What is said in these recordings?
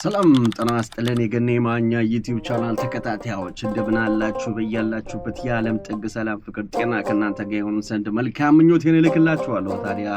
ሰላም ጤና ይስጥልን የገኔ ማኛ ዩቲዩብ ቻናል ተከታታዮች እንደምን አላችሁ በያላችሁበት የዓለም ጥግ ሰላም ፍቅር ጤና ከናንተ ጋር ይሁን ዘንድ መልካም ምኞቴን እልክላችኋለሁ። ታዲያ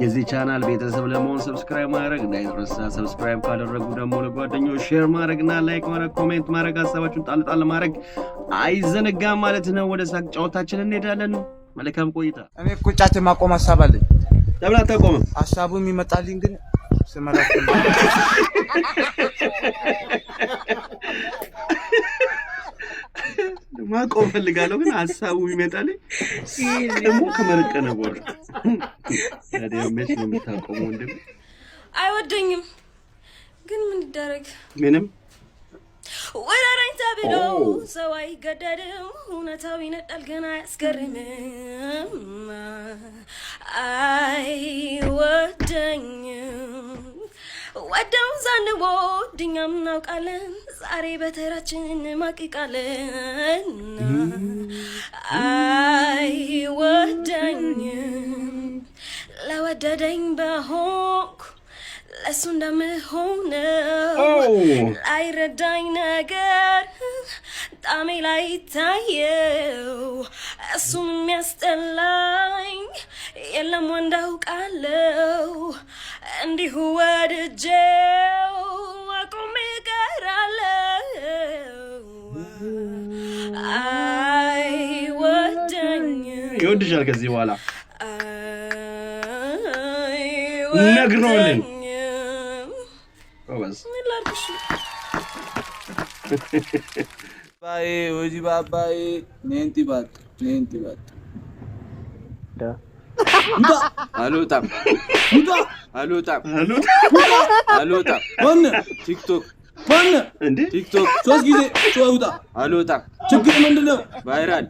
የዚህ ቻናል ቤተሰብ ለመሆን ሰብስክራይብ ማድረግ እንዳይረሳ። ሰብስክራይብ ካደረጉ ደግሞ ለጓደኞች ሼር ማድረግና ላይክ ማድረግ ኮሜንት ማድረግ ሐሳባችሁን ጣል ማድረግ አይዘነጋም ማለት ነው። ወደ ሳቅ ጨዋታችን እንሄዳለን። መልካም ቆይታ። እኔ እኮ ጫት ማቆም ሐሳብ አለኝ። ለምን አታቆምም? ሐሳቡ የሚመጣልኝ ግን ስመራክ ማቆም ፈልጋለሁ ግን ሐሳቡ ይመጣልኝ ደግሞ ከመረቀነ በኋላ ታዲያ መቼ ነው የምታቆመው? እንዴ አይወደኝም ግን ምን ይደረግ? ምንም ወራራኝ ታብሎ ሰው አይገደድም። እውነታው ይነዳል ገና ያስገርምም። አይወደኝም ወደው ሳንወድ እኛም እናውቃለን። ዛሬ በተራችን ማቅቃለን። አይወደኝም ለወደደኝ በሆንኩ ለሱ እንደምሆነው ላይረዳኝ ነገር ጣሜ ላይ ታየው እሱም የሚያስጠላኝ የለም ወንዳውቃለው እንዲሁ ወድጄው አቁሜ እቀራለሁ። አይወደኝም ይወድሻል ከዚህ በኋላ ነግሮልኝ በስ ባይ ወጂ ባባይ ኔንቲ ባት አሉታም ወን ቲክቶክ እንዴ ቲክቶክ ሶስት ጊዜ ጨውታ አሉታም ችግር ምንድነው? ቫይራል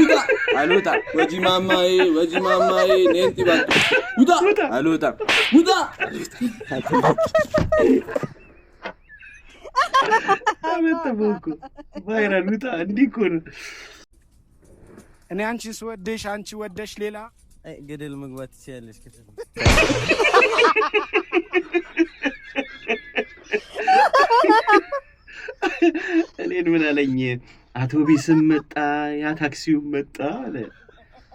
ውጣ አሉታም ወጂ ማማይ ኔንቲ ባት ውጣ አሉታም ውጣ አመጣብኩ ቫይራል ውጣ እንዲኮን እኔ አንቺን ስወደሽ አንቺ ወደሽ ሌላ ገደል መግባት ትችያለሽ። እኔን ምን አለኝ? አውቶቢስም መጣ ያ ታክሲው መጣ አለ።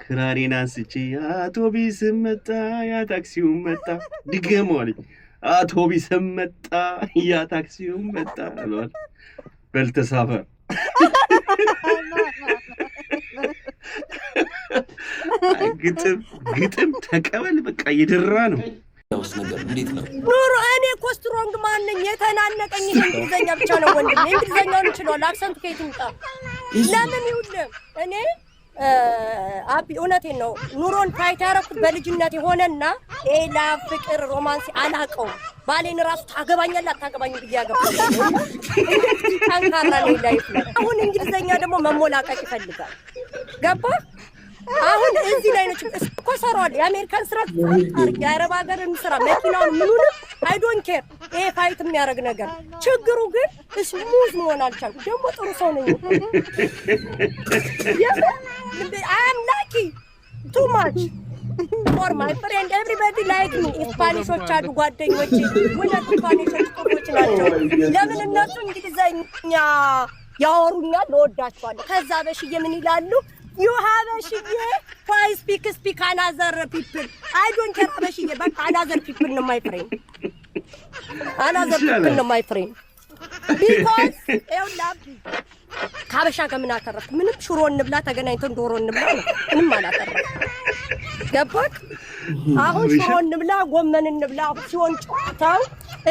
ክራሪን አንስቼ አውቶቢስም መጣ ያ ታክሲው መጣ ድገመው አለኝ። አውቶቢስም መጣ ያ ታክሲው መጣ አሏል። በልተሳፈር ግጥም ተቀበል በቃ ይድራ ነው። ያውስ ነገር እንዴት ነው ኑሮ? እኔ እኮ ስትሮንግ ማን ነኝ? የተናነቀኝ እንግሊዘኛ ብቻ ነው ወንድም። እንግሊዘኛውን እችላለሁ። አክሰንቱ ከየት ይምጣ? ለምን ይውልም? እኔ አቢ እውነቴን ነው። ኑሮን ፋይት ያደረኩት በልጅነት ሆነና ኤላ ፍቅር ሮማንስ አላውቀውም። ባሌን ራሱ ታገባኛለህ አታገባኝም ብዬ ያገባኝ ታንካራ ነው ላይፍ ነው። አሁን እንግሊዘኛ ደግሞ መሞላቀቅ ይፈልጋል። ገባ? አሁን እዚህ ላይ ነው እኮ ሰራዋል። የአሜሪካን ስራ ታርክ የአረብ ሀገርን ስራ መኪናውን ምኑንም አይ ዶንት ኬር። ይሄ ፋይት የሚያደርግ ነገር ችግሩ ግን ስሙዝ መሆን አልቻልኩም። ደግሞ ጥሩ ሰው ነኝ። I am lucky too much for my friend everybody like me. ስፓኒሾች አሉ ጓደኞቼ ወላሂ ስፓኒሾች ጥሩዎች ናቸው። ለምን እነሱ እንግሊዘኛ ያወሩኛል ለወዳቸዋለሁ። ከዛ በሽዬ ምን ይላሉ? You have a shit. Why speak another people? I don't care about shit. But another people no my friend. Another people no my friend. Because I love you. ካበሻ ከምን አተረፍ? ምንም ሽሮ እንብላ ተገናኝተን ዶሮ እንብላ ምንም አላተረፍ። ገባክ? አሁን ሽሮ እንብላ ጎመን እንብላ ሲሆን ጨዋታው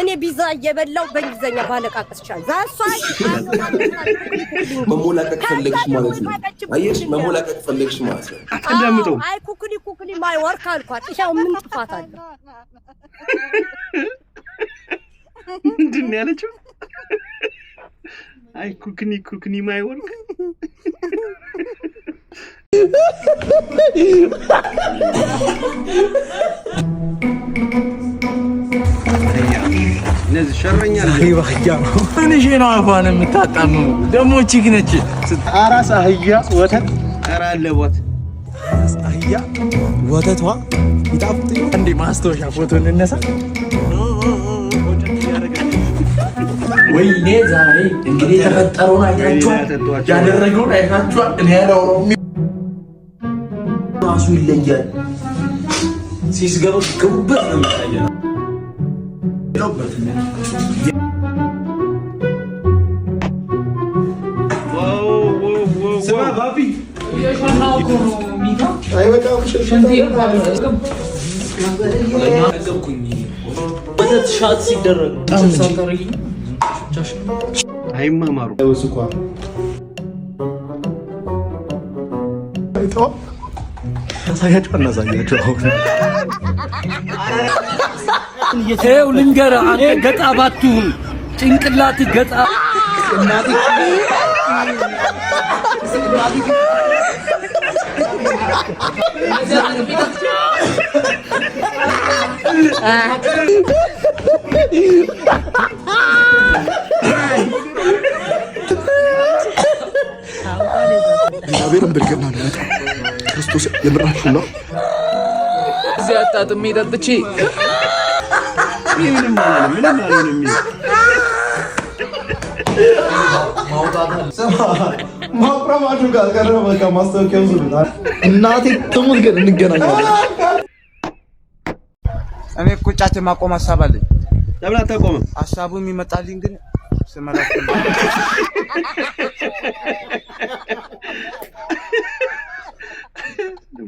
እኔ ቢዛ እየበላው በእንግሊዘኛ ባለቃቀስ ይችላል። ዛሷይ መሞላቀቅ ፈለግሽ ማለት ነው። አየሽ መሞላቀቅ ፈለግሽ ማለት ነው። አትደምጠው። አይ ኩክሊ ማይ ወርክ አልኳት። ይሄው ምን ጥፋት አለ? ምንድን ነው ያለችው? አይ ኩክኒ ማይ ወርክ እነዚህ ሸረኛ ይባያ እንጂ ነው አፋን የምታጣመው ደሞ ቺክ ነች። አራስ አህያ ወተት አራለቦት አህያ ወተቷ ይጣፍጥ እንዴ? ማስታወሻ ፎቶ እንነሳ። ወይኔ ዛሬ እንግዲህ የተፈጠረውን አይታችኋል፣ ያደረገውን አይታችኋል። እኔ ያለው ራሱ ይለያል። ሲስገቡበት ነው የሚታየው። ስማ ባቢ አይማማሩ ታሳያቸው እናሳያቸው። ይኸው ልንገርህ አንተ ገጣ ባትሁን ጭንቅላት ገጣ እግዚአብሔርን ብርግና ነው ክርስቶስ የምራችሁ ነው። እዚህ አጣጥሜ ጠጥቼ ምንም አልሆንም። ማፕራማችሁ ጋር ቀረበ ከማስታወቂያው ዙሪያ እናቴ ትሙት ግን እንገናኛለን። እኔ እኮ ጫት ማቆም ሀሳብ አለኝ። ለምን አታቆምም? ሀሳቡ የሚመጣልኝ ግን ስመላክ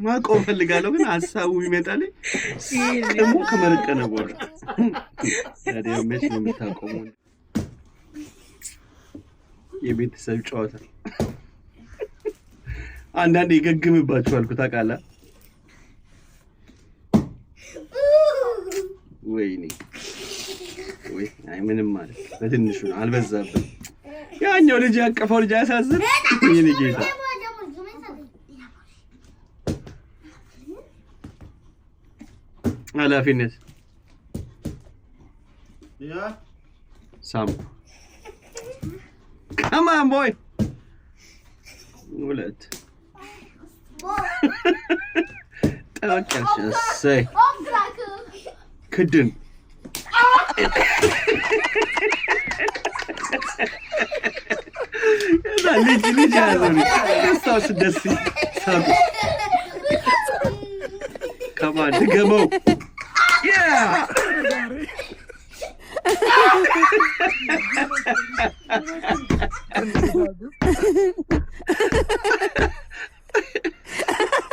ማቆም ፈልጋለሁ ግን ሀሳቡ ይመጣልኝ ደግሞ ከመረቀነ በኋላ ታዲያ መቼ ነው የምታቆመው? የቤተሰብ ጨዋታ አንዳንዴ ይገግምባችኋል እኮ ታውቃለህ። ወይኔ ወይ አይ ምንም ማለት በትንሹ ነው አልበዛብም። ያኛው ልጅ ያቀፈው ልጅ አያሳዝን? የኔ ጌታ ኃላፊነት ያ ሳም Come on, boy. What? Just say. Couldn't. Come on, Digamo. Yeah.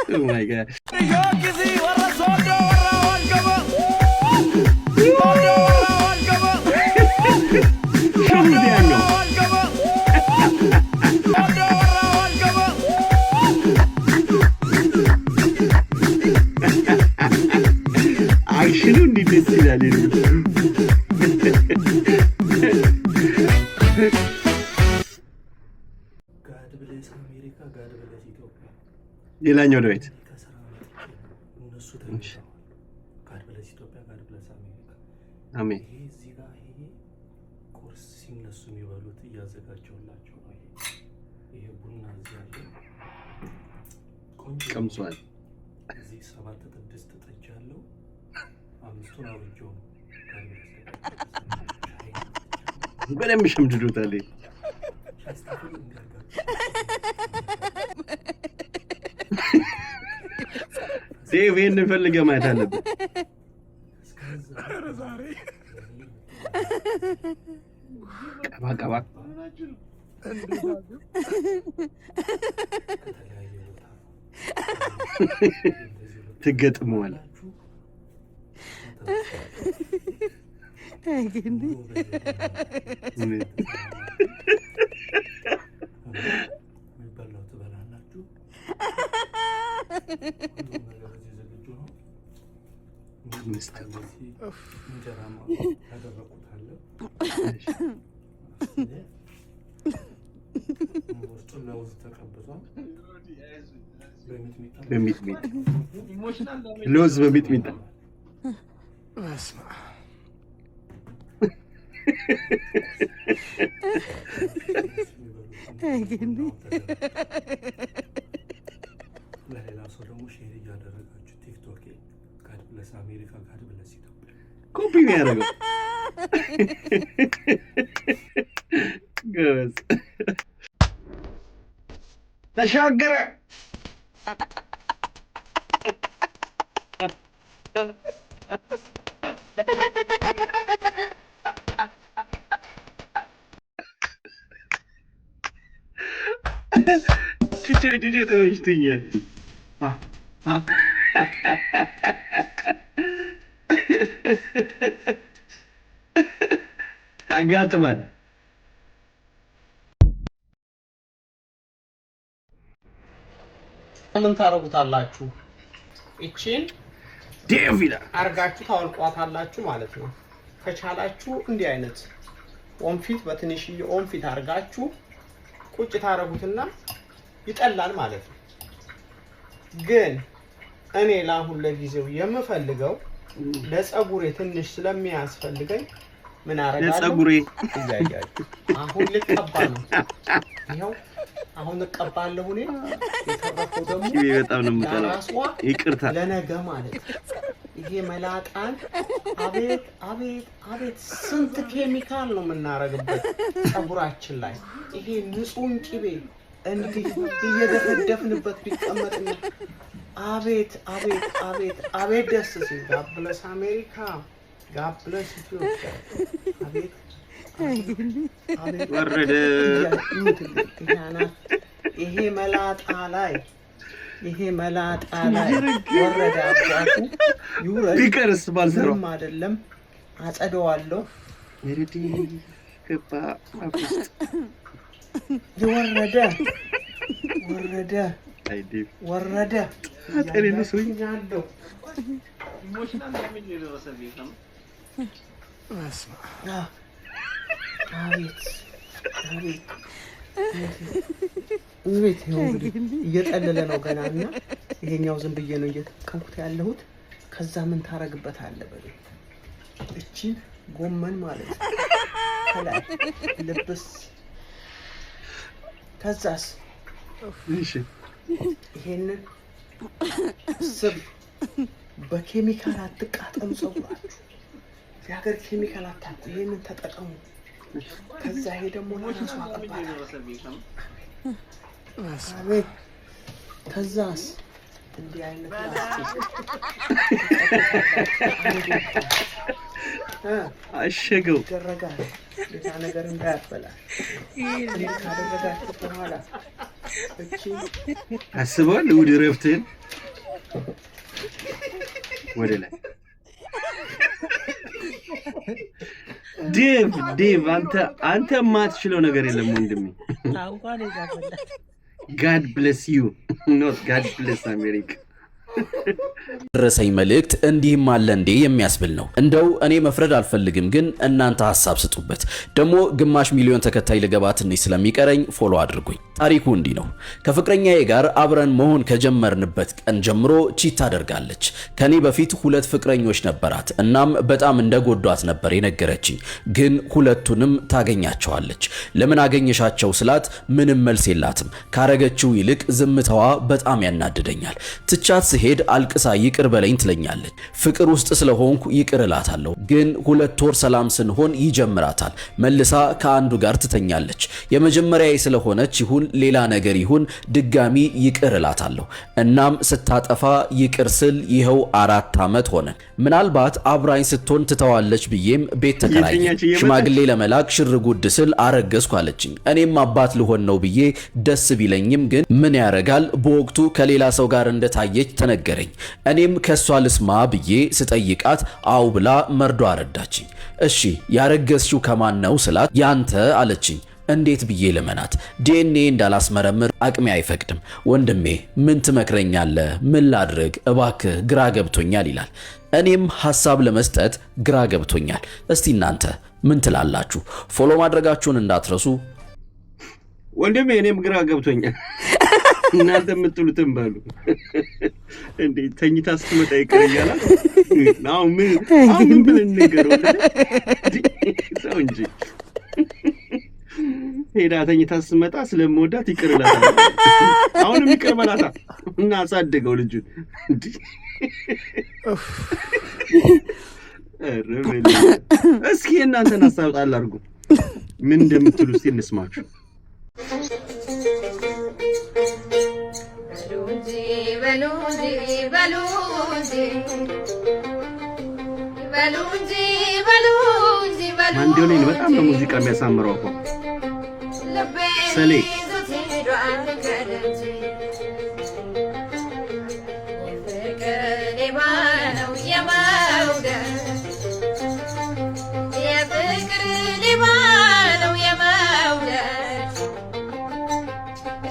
Oh my god. I shouldn't need to see that in ሌላኛው ዳዊት አሜን። ቁርስ ሲነሱ የሚበሉት እያዘጋጀውላቸው ነው። ይሄ ቡና እዚህ አለ ቀምሷል። እዚህ 7 ጥድስት ጠጅ አለው። 5ቱን አውርጄው ነው በደንብ ሸምድዶታል። ዴቭ ይሄንን ፈልገህ ማየት አለብህ። ቀባ ቀባ ትገጥመዋለህ። በሚጥሚጣ ለውዝ በሚጥሚጣ ለሌላ ሰው ደግሞ ሼር እያደረጋችሁ ቲክቶክ ጋድ ብለስ አሜሪካ ጋድ ብለስ ኢትዮጵያ ኮፒ ነው ያደረገው። ጎበዝ ተሻገረ Çiçeği demiştin ya. አጋጥመን ምን ታረጉታላችሁ? እቺን ዴቪድ አርጋችሁ ታወልቋታላችሁ ማለት ነው። ከቻላችሁ እንዲህ አይነት ወንፊት በትንሽዬ ወንፊት አርጋችሁ ቁጭ ታረጉትና ይጠላል ማለት ነው። ግን እኔ ለአሁን ለጊዜው የምፈልገው ለፀጉሬ ትንሽ ስለሚያስፈልገኝ ምን አረጋለሁ? ለፀጉሬ እያያችሁ አሁን ልቀባ ነው። ይሄው አሁን ልቀባለሁ። እኔ የተረፈው ደግሞ በጣም ነው የምጠላው። ይቅርታ ለነገ ማለት ይሄ መላጣን አቤት አቤት አቤት ስንት ኬሚካል ነው የምናረግበት ፀጉራችን ላይ። ይሄ ንጹህ ቅቤ እንዲህ እየደፈደፍንበት ቢቀመጥና አቤት አቤት አቤት አቤት ደስ ሲል God bless አሜሪካ God bless ኢትዮጵያ አቤት ወረደ ይሄ መላጣ ላይ ወረደ አባቱ ይውረድ ቢቀርስ ባልሰራው አይደለም አጸደዋለሁ ይርዲ ከባ አፍስት ወረደ አጠሪኑ ያለው ኢሞሽናል ዳሜጅ የደረሰብኝ ነው። አቤት እየጠለለ ነው ገና እና ይሄኛው ዝም ብዬ ነው እየተቀንኩት ያለሁት። ከዛ ምን ታረግበታለህ? በለው እቺን ጎመን ማለት ነው ከላይ ልብስ። ከዛስ እሺ ይሄንን ስብ በኬሚካል አትቃጠሉ። ፀጉራችሁ የሀገር ኬሚካል አታውቁ። ይሄንን ተጠቀሙ። ከዛ ይሄ ደግሞ ለራሱ አቀባለሁ። አቤት ከዛስ እንዲህ አይነት አሸገው ይደረጋል። ሌላ ነገር እንዳያበላሽ እንዲህ ካደረጋችሁ በኋላ እቺ አስበዋል። ውድ ረፍትን ወደ ላይ ዴቭ አንተ ማትችለው ነገር የለም ወንድሜ። God bless you not God bless America። ደረሰኝ መልእክት እንዲህም አለ እንዴ የሚያስብል ነው። እንደው እኔ መፍረድ አልፈልግም፣ ግን እናንተ ሐሳብ ስጡበት። ደግሞ ግማሽ ሚሊዮን ተከታይ ልገባ ትንሽ ስለሚቀረኝ ፎሎ አድርጉኝ። ታሪኩ እንዲህ ነው። ከፍቅረኛዬ ጋር አብረን መሆን ከጀመርንበት ቀን ጀምሮ ቺት ታደርጋለች። ከኔ በፊት 2 ፍቅረኞች ነበራት። እናም በጣም እንደጎዷት ነበር የነገረችኝ። ግን ሁለቱንም ታገኛቸዋለች። ለምን አገኘሻቸው ስላት ምንም መልስ የላትም። ካረገችው ይልቅ ዝምታዋ በጣም ያናድደኛል። ትቻት ሄድ አልቅሳ ይቅር በለኝ ትለኛለች። ፍቅር ውስጥ ስለሆንኩ ይቅር እላታለሁ። ግን 2 ወር ሰላም ስንሆን ይጀምራታል። መልሳ ከአንዱ ጋር ትተኛለች። የመጀመሪያዬ ስለሆነች ይሁን ሌላ ነገር ይሁን ድጋሚ ይቅር እላታለሁ። እናም ስታጠፋ ይቅር ስል ይኸው 4 ዓመት ሆነ። ምናልባት አብራኝ ስትሆን ትተዋለች ብዬም ቤት ተከራየ። ሽማግሌ ለመላክ ሽርጉድ ስል አረገዝኩ አለችኝ። እኔም አባት ልሆን ነው ብዬ ደስ ቢለኝም ግን ምን ያረጋል በወቅቱ ከሌላ ሰው ጋር እንደታየች ተነገረኝ። እኔም ከሷ ልስማ ብዬ ስጠይቃት አው ብላ መርዶ አረዳችኝ። እሺ ያረገዝሽው ከማን ነው ስላት ያንተ አለችኝ። እንዴት ብዬ ለመናት? ዲኤንኤ እንዳላስመረምር አቅሜ አይፈቅድም። ወንድሜ ምን ትመክረኛለህ? ምን ላድርግ? እባክህ ግራ ገብቶኛል ይላል። እኔም ሐሳብ ለመስጠት ግራ ገብቶኛል። እስቲ እናንተ ምን ትላላችሁ? ፎሎ ማድረጋችሁን እንዳትረሱ። ወንድሜ እኔም ግራ ገብቶኛል። እናንተ የምትሉትን በሉ። እንዴ ተኝታ ስትመጣ ይቀርኛል። አሁን ምን ብለን እንገረው? ተው እንጂ ሄዳ ተኝታ ስትመጣ ስለምወዳት ይቅር እላታለሁ። አሁንም ይቅር በላታ እና አሳድገው ልጁን። እስኪ እናንተን ሐሳብ ጣል አድርጉ። ምን እንደምትሉ እስቲ እንስማችሁ። ማንዶሊን በጣም ነው ሙዚቃ የሚያሳምረው እኮ ሰሌ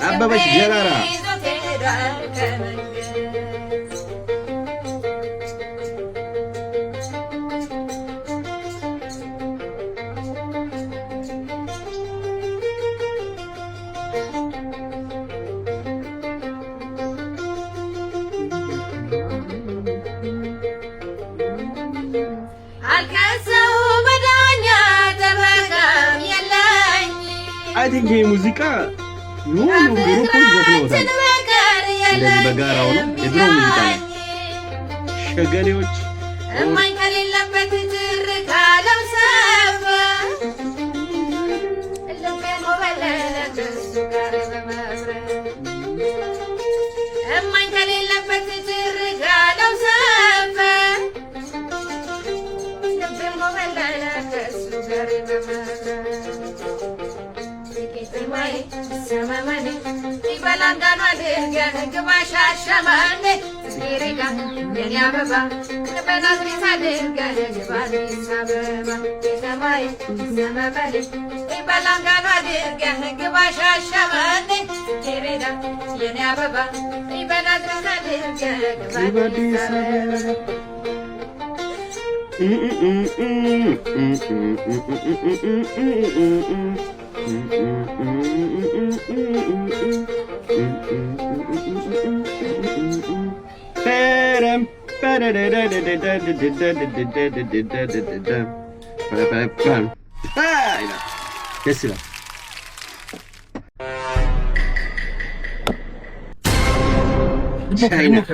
አበበች ጀራራ I think ይሄ ሙዚቃ የሆኑ ግሩፖች ዘፍነውታል። እንደዚህ በጋራው ነው የድሮ ሙዚቃ ነው። ሸገሌዎች እማኝ ከሌለበት ትርካለው ሰፈ ልቤን ወበለለ ከሱ ጋር በመብረር እማኝ ከሌለበት ትርካለው ሰፈ ልቤን ወበለለ ከሱ ጋር በመብረር Why, some money, people and done what they get, give my shashamane, Siriga, Yababa, the Benazis I did get, give us Sababa, why, some money, people and done what they get, give my shashamane, Siriga, Yababa, the Benazis I did get, give us Yes, sir. China.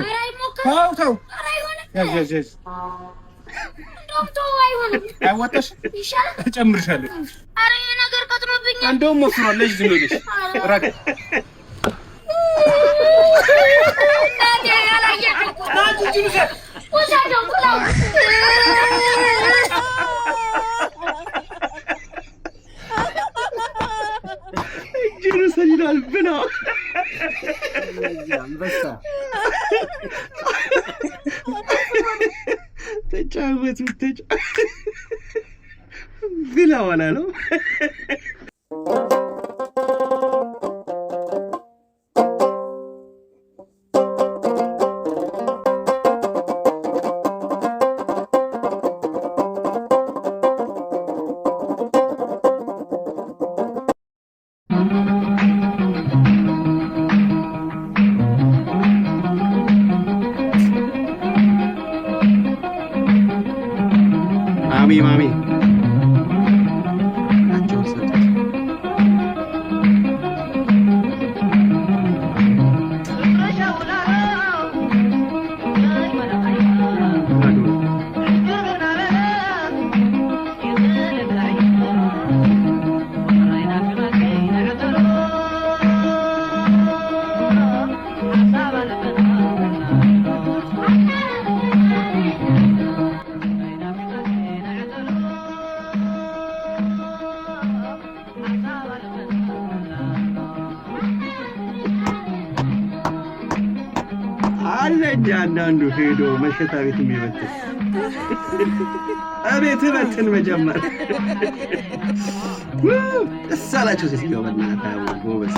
How? Yes. I want us. ጨምርሻለሁ አረ ነገር ቀጥሮብኛል እንደውም ወፍራለሽ ዝም ብለሽ ራቅ ታዲያ ያላየኩ ታዲያ ጅንሰ ወሳጆ ኩላው ጅንሰ ይላል ብሎ አንበሳ ተጫወቱ ብላ ዋላ ነው Mami. አንዳንዱ ሄዶ መሸታ ቤት የሚበትን አቤት በትን መጀመር እሳላችሁ ሲገባ በእናትህ ጎበዝ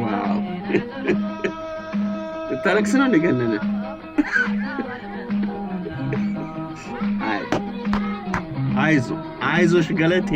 ዋው ታረክስ ነው እንደገነነ አይዞሽ ገለቴ